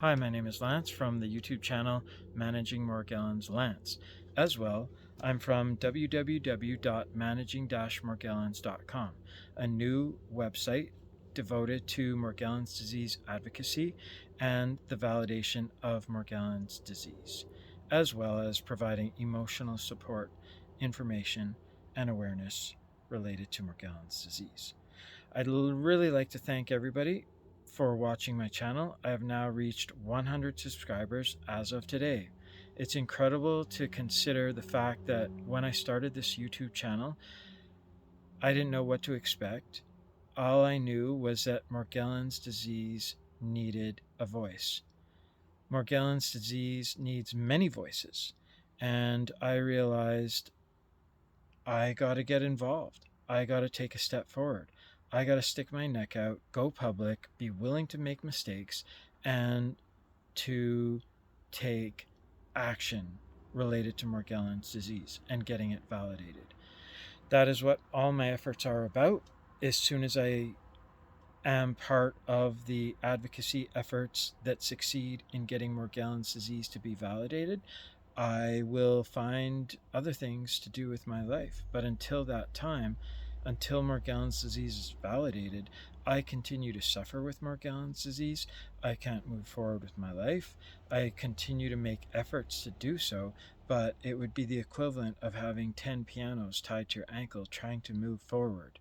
Hi, my name is Lance from the YouTube channel Managing Morgellons Lance. As well, I'm from www.managing-morgellons.com, a new website devoted to Morgellons disease advocacy and the validation of Morgellons disease, as well as providing emotional support, information, and awareness related to Morgellons disease. I'd really like to thank everybody for watching my channel. I have now reached 100 subscribers as of today. It's incredible to consider the fact that when I started this YouTube channel, I didn't know what to expect. All I knew was that Morgellons disease needed a voice. Morgellons disease needs many voices, and I realized I got to get involved. I got to take a step forward. I got to stick my neck out, go public, be willing to make mistakes, and to take action related to Morgellons disease and getting it validated. That is what all my efforts are about. As soon as I am part of the advocacy efforts that succeed in getting Morgellons disease to be validated, I will find other things to do with my life. But until that time, until Morgellons disease is validated, I continue to suffer with Morgellons disease. I can't move forward with my life. I continue to make efforts to do so, but it would be the equivalent of having 10 pianos tied to your ankle trying to move forward.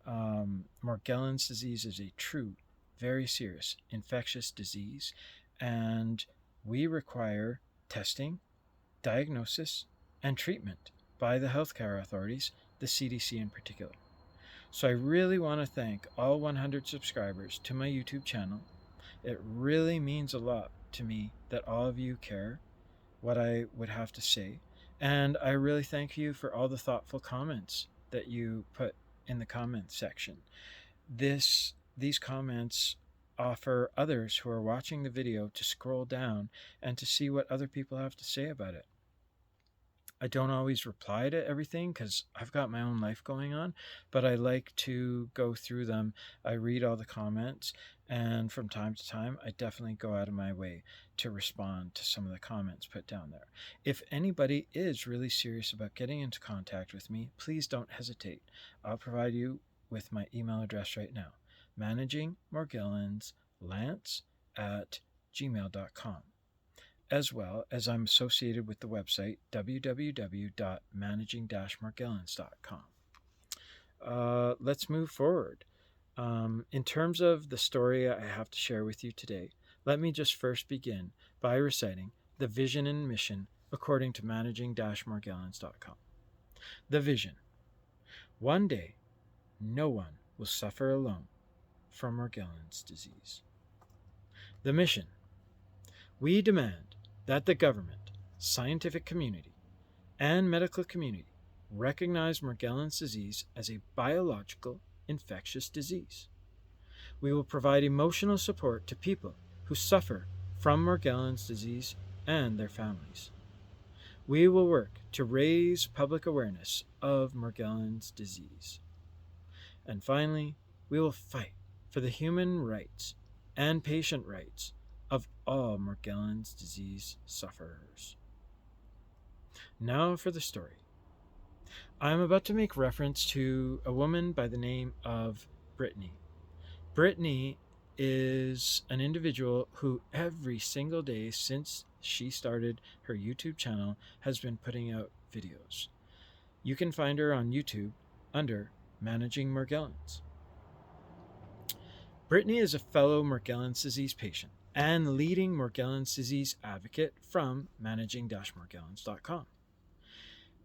Morgellons disease is a true, very serious infectious disease, and we require testing, diagnosis, and treatment by the healthcare authorities, the CDC in particular. So I really want to thank all 100 subscribers to my YouTube channel. It really means a lot to me that all of you care what I would have to say. And I really thank you for all the thoughtful comments that you put in the comments section. These comments offer others who are watching the video to scroll down and to see what other people have to say about it. I don't always reply to everything because I've got my own life going on, but I like to go through them. I read all the comments, and from time to time, I definitely go out of my way to respond to some of the comments put down there. If anybody is really serious about getting into contact with me, please don't hesitate. I'll provide you with my email address right now, managingmorgellonslance@gmail.com. As well as I'm associated with the website www.managing-morgellons.com. Let's move forward. In terms of the story I have to share with you today, let me just first begin by reciting the vision and mission according to managing-morgellons.com. The vision. One day, no one will suffer alone from Morgellons disease. The mission. We demand that the government, scientific community, and medical community recognize Morgellons disease as a biological infectious disease. We will provide emotional support to people who suffer from Morgellons disease and their families. We will work to raise public awareness of Morgellons disease. And finally, we will fight for the human rights and patient rights of all Morgellons disease sufferers. Now for the story. I'm about to make reference to a woman by the name of Brittany. Brittany is an individual who every single day since she started her YouTube channel has been putting out videos. You can find her on YouTube under Managing Morgellons. Brittany is a fellow Morgellons disease patient and leading Morgellons disease advocate from managing-morgellons.com.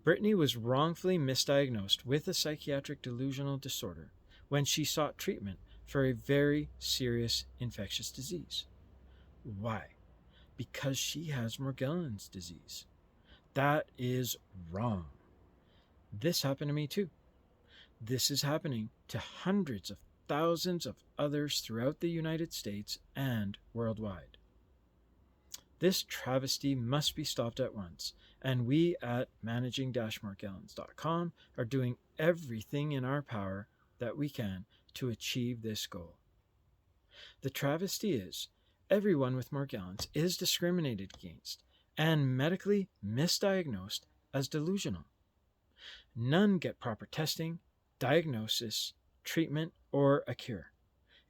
Brittany was wrongfully misdiagnosed with a psychiatric delusional disorder when she sought treatment for a very serious infectious disease. Why? Because she has Morgellons disease. That is wrong. This happened to me too. This is happening to hundreds of thousands of others throughout the United States and worldwide. This travesty must be stopped at once, and we at managing-morgellons.com are doing everything in our power that we can to achieve this goal. The travesty is, everyone with Morgellons is discriminated against and medically misdiagnosed as delusional. None get proper testing, diagnosis, treatment, or a cure.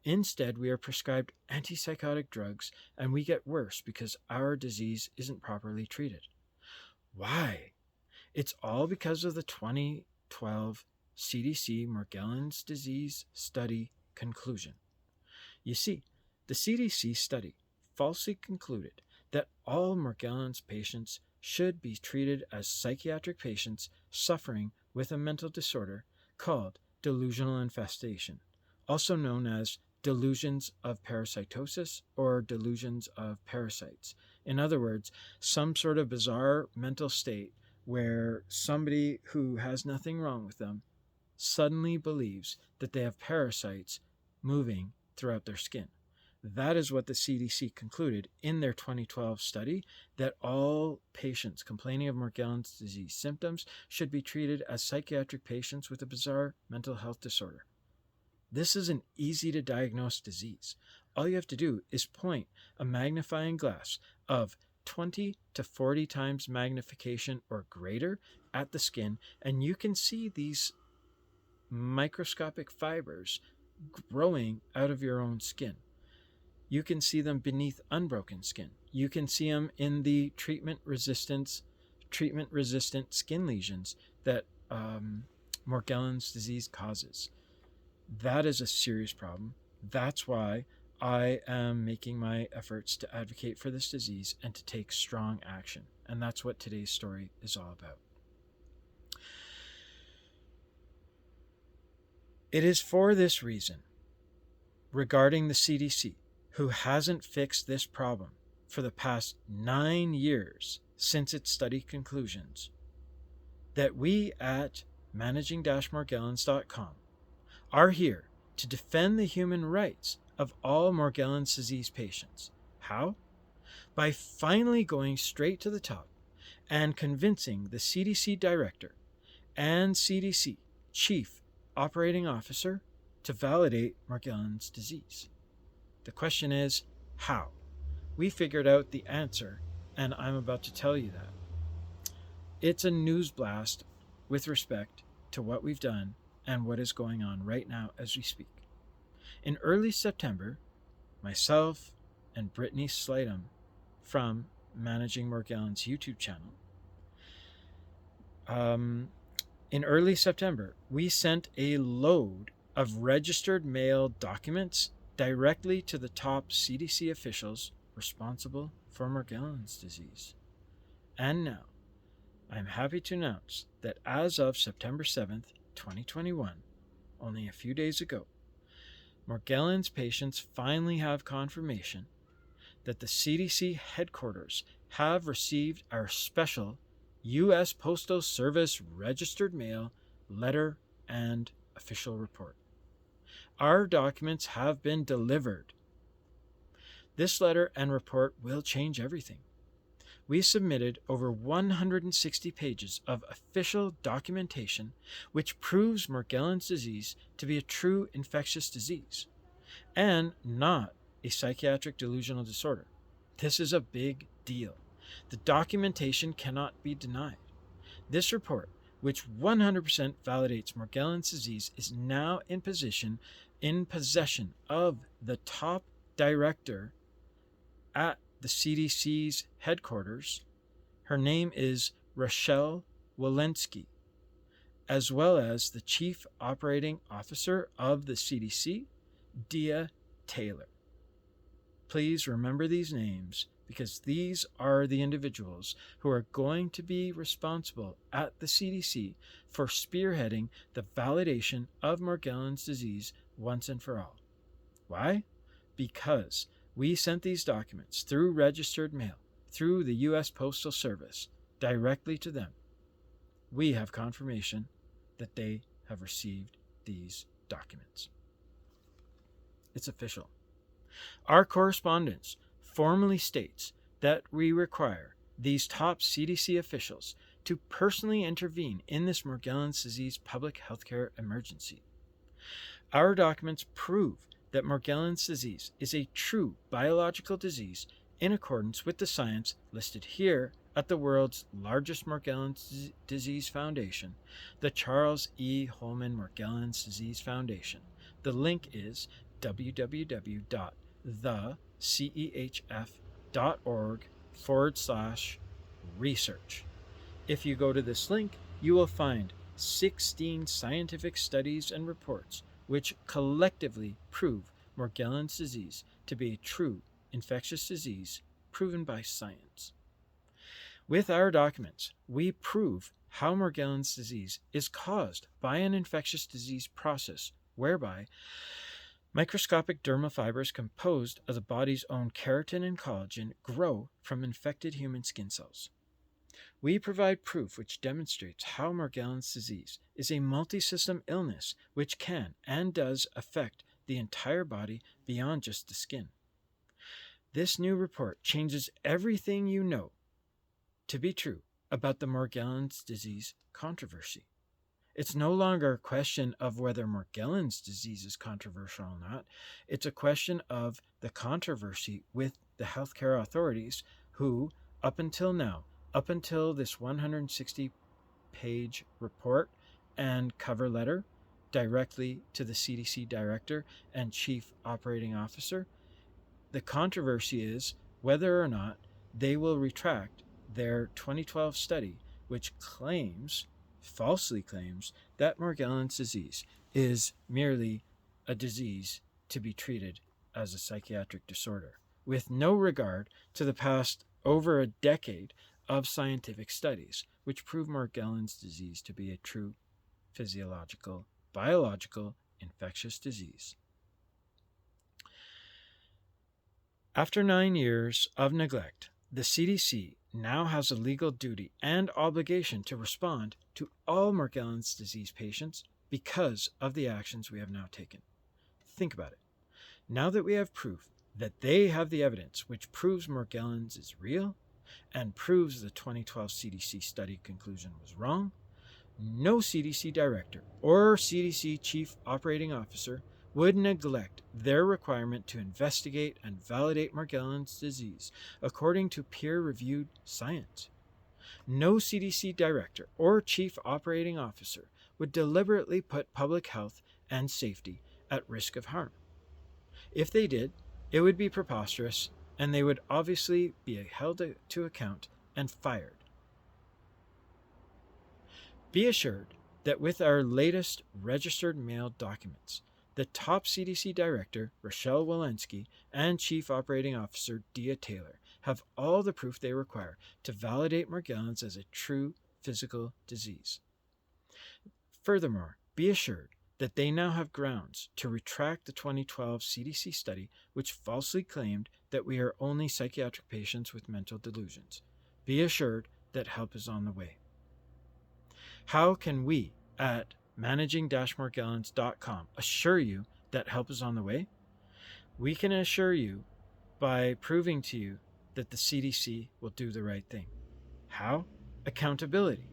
Instead, we are prescribed antipsychotic drugs and we get worse because our disease isn't properly treated. Why? It's all because of the 2012 CDC Morgellons Disease Study conclusion. You see, the CDC study falsely concluded that all Morgellons patients should be treated as psychiatric patients suffering with a mental disorder called delusional infestation, also known as delusions of parasitosis or delusions of parasites. In other words, some sort of bizarre mental state where somebody who has nothing wrong with them suddenly believes that they have parasites moving throughout their skin. That is what the CDC concluded in their 2012 study, that all patients complaining of Morgellons disease symptoms should be treated as psychiatric patients with a bizarre mental health disorder. This is an easy to diagnose disease. All you have to do is point a magnifying glass of 20 to 40 times magnification or greater at the skin, and you can see these microscopic fibers growing out of your own skin. You can see them beneath unbroken skin. You can see them in the treatment-resistant skin lesions that Morgellons disease causes. That is a serious problem. That's why I am making my efforts to advocate for this disease and to take strong action. And that's what today's story is all about. It is for this reason, regarding the CDC, who hasn't fixed this problem for the past 9 years since its study conclusions, that we at managing-morgellons.com are here to defend the human rights of all Morgellons disease patients. How? By finally going straight to the top and convincing the CDC director and CDC chief operating officer to validate Morgellons disease. The question is, how? We figured out the answer, and I'm about to tell you that. It's a news blast with respect to what we've done and what is going on right now as we speak. In early September, myself and Brittany Slatum from Managing Morgellons YouTube channel, in early September, we sent a load of registered mail documents directly to the top CDC officials responsible for Morgellons disease. And now, I'm happy to announce that as of September 7th, 2021, only a few days ago, Morgellons patients finally have confirmation that the CDC headquarters have received our special U.S. Postal Service registered mail letter and official report. Our documents have been delivered. This letter and report will change everything. We submitted over 160 pages of official documentation which proves Morgellons disease to be a true infectious disease and not a psychiatric delusional disorder. This is a big deal. The documentation cannot be denied. This report, which 100% validates Morgellons disease, is now in possession of the top director at the CDC's headquarters. Her name is Rochelle Walensky, as well as the Chief Operating Officer of the CDC, Dia Taylor. Please remember these names because these are the individuals who are going to be responsible at the CDC for spearheading the validation of Morgellons disease once and for all. Why? Because we sent these documents through registered mail, through the U.S. Postal Service, directly to them. We have confirmation that they have received these documents. It's official. Our correspondence formally states that we require these top CDC officials to personally intervene in this Morgellons disease public healthcare emergency. Our documents prove that Morgellons disease is a true biological disease in accordance with the science listed here at the world's largest Morgellons Disease Foundation, the Charles E. Holman Morgellons Disease Foundation. The link is www.thecehf.org/research. If you go to this link, you will find 16 scientific studies and reports which collectively prove Morgellons disease to be a true infectious disease proven by science. With our documents, we prove how Morgellons disease is caused by an infectious disease process whereby microscopic dermal fibers composed of the body's own keratin and collagen grow from infected human skin cells. We provide proof which demonstrates how Morgellons disease is a multi-system illness which can and does affect the entire body beyond just the skin. This new report changes everything you know to be true about the Morgellons disease controversy. It's no longer a question of whether Morgellons disease is controversial or not. It's a question of the controversy with the healthcare authorities who, up until now, up until this 160-page report and cover letter directly to the CDC Director and Chief Operating Officer, the controversy is whether or not they will retract their 2012 study, which falsely claims, that Morgellons disease is merely a disease to be treated as a psychiatric disorder, with no regard to the past over a decade of scientific studies which prove Morgellons disease to be a true physiological, biological, infectious disease. After 9 years of neglect, the CDC now has a legal duty and obligation to respond to all Morgellons disease patients because of the actions we have now taken. Think about it. Now that we have proof that they have the evidence which proves Morgellons is real and proves the 2012 CDC study conclusion was wrong, no CDC director or CDC chief operating officer would neglect their requirement to investigate and validate Morgellons disease according to peer-reviewed science. No CDC director or chief operating officer would deliberately put public health and safety at risk of harm. If they did, it would be preposterous, and they would obviously be held to account and fired. Be assured that with our latest registered mail documents, the top CDC Director, Rochelle Walensky, and Chief Operating Officer, Dia Taylor, have all the proof they require to validate Morgellons as a true physical disease. Furthermore, be assured that they now have grounds to retract the 2012 CDC study which falsely claimed that we are only psychiatric patients with mental delusions. Be assured that help is on the way. How can we at managing-morgellons.com assure you that help is on the way? We can assure you by proving to you that the CDC will do the right thing. How? Accountability.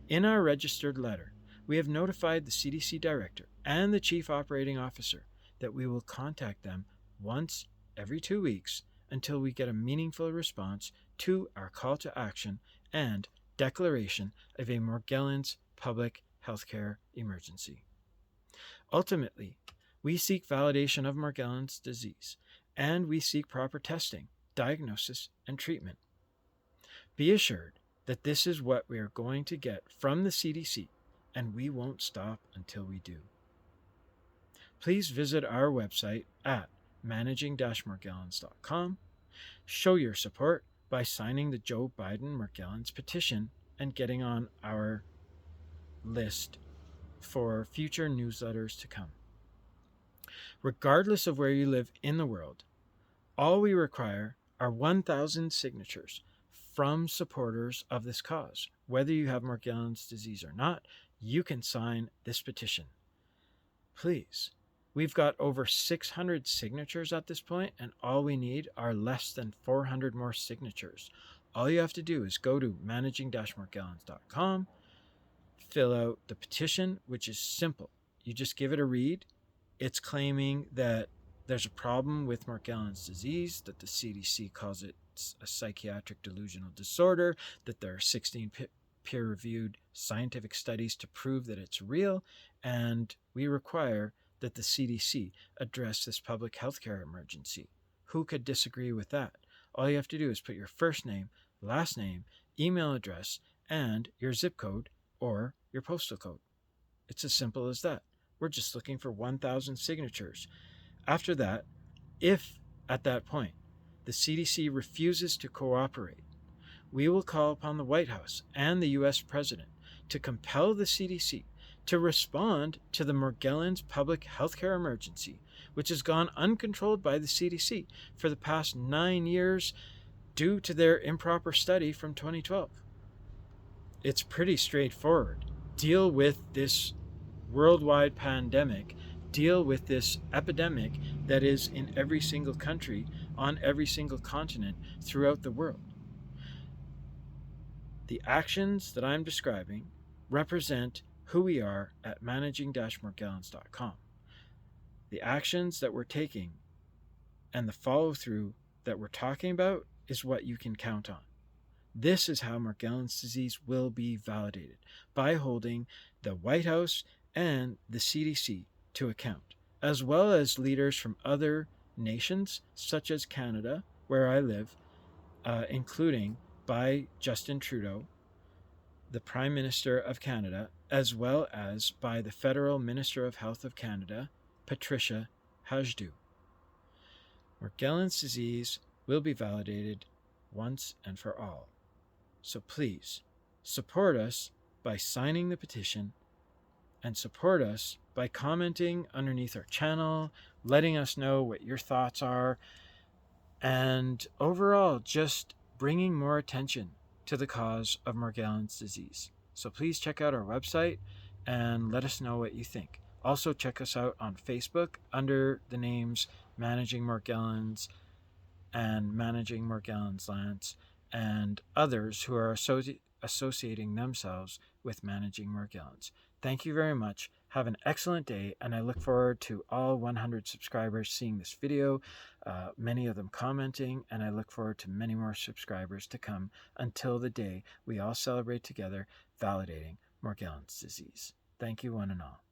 In our registered letter, we have notified the CDC Director and the Chief Operating Officer that we will contact them once every 2 weeks until we get a meaningful response to our call to action and declaration of a Morgellons public healthcare emergency. Ultimately, we seek validation of Morgellons disease, and we seek proper testing, diagnosis, and treatment. Be assured that this is what we are going to get from the CDC, and we won't stop until we do. Please visit our website at managing-morgellons.com. Show your support by signing the JOE BIDEN MORGELLONS Petition and getting on our list for future newsletters to come. Regardless of where you live in the world, all we require are 1,000 signatures from supporters of this cause. Whether you have Morgellons disease or not, you can sign this petition. Please. We've got over 600 signatures at this point, and all we need are less than 400 more signatures. All you have to do is go to managing-morgellons.com, fill out the petition, which is simple. You just give it a read. It's claiming that There's a problem with Morgellons disease, that the CDC calls it a psychiatric delusional disorder, that there are 16 peer-reviewed scientific studies to prove that it's real, and we require that the CDC address this public health care emergency. Who could disagree with that? All you have to do is put your first name, last name, email address, and your zip code or your postal code. It's as simple as that. We're just looking for 1,000 signatures. After that, if at that point the CDC refuses to cooperate, we will call upon the White House and the U.S. President to compel the CDC to respond to the Morgellons public healthcare emergency, which has gone uncontrolled by the CDC for the past 9 years due to their improper study from 2012. It's pretty straightforward. Deal with this worldwide pandemic, deal with this epidemic that is in every single country, on every single continent throughout the world. The actions that I'm describing represent who we are at managing-morgellons.com. The actions that we're taking and the follow-through that we're talking about is what you can count on. This is how Morgellons disease will be validated, by holding the White House and the CDC to account, as well as leaders from other nations, such as Canada, where I live, including by Justin Trudeau, the Prime Minister of Canada, as well as by the Federal Minister of Health of Canada, Patricia Hajdu. Morgellons disease will be validated once and for all. So please, support us by signing the petition, and support us by commenting underneath our channel, letting us know what your thoughts are, and overall just bringing more attention to the cause of Morgellons disease. So please check out our website and let us know what you think. Also check us out on Facebook under the names Managing Morgellons and Managing Morgellons Lance, and others who are associating themselves with Managing Morgellons. Thank you very much. Have an excellent day, and I look forward to all 100 subscribers seeing this video, many of them commenting, and I look forward to many more subscribers to come until the day we all celebrate together validating Morgellons disease. Thank you, one and all.